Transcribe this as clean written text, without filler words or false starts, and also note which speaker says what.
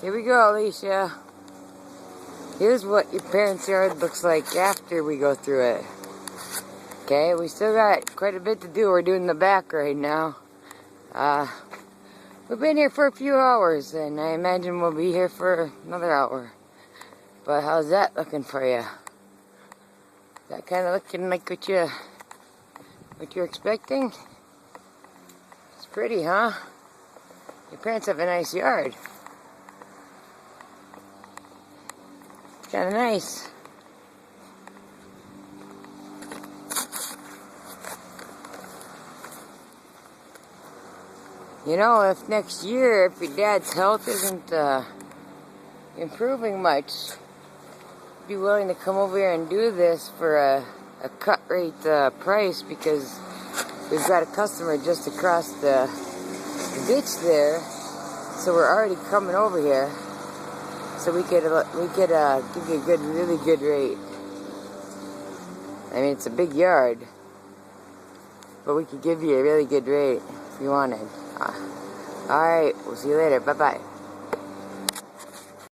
Speaker 1: Here we go, Alicia. Here's what your parents' yard looks like after we go through it. Okay, we still got quite a bit to do. We're doing the back right now. We've been here for a few hours, and I imagine we'll be here for another hour. But how's that looking for you? Is that kind of looking like what you're expecting? It's pretty, huh? Your parents have a nice yard. It's kind of nice. You know, if next year, if your dad's health isn't improving much, be willing to come over here and do this for a cut rate price, because we've got a customer just across the ditch there, so we're already coming over here, so we could give you a really good rate. I mean, it's a big yard, but we could give you a really good rate if you wanted. Alright, we'll see you later. Bye-bye.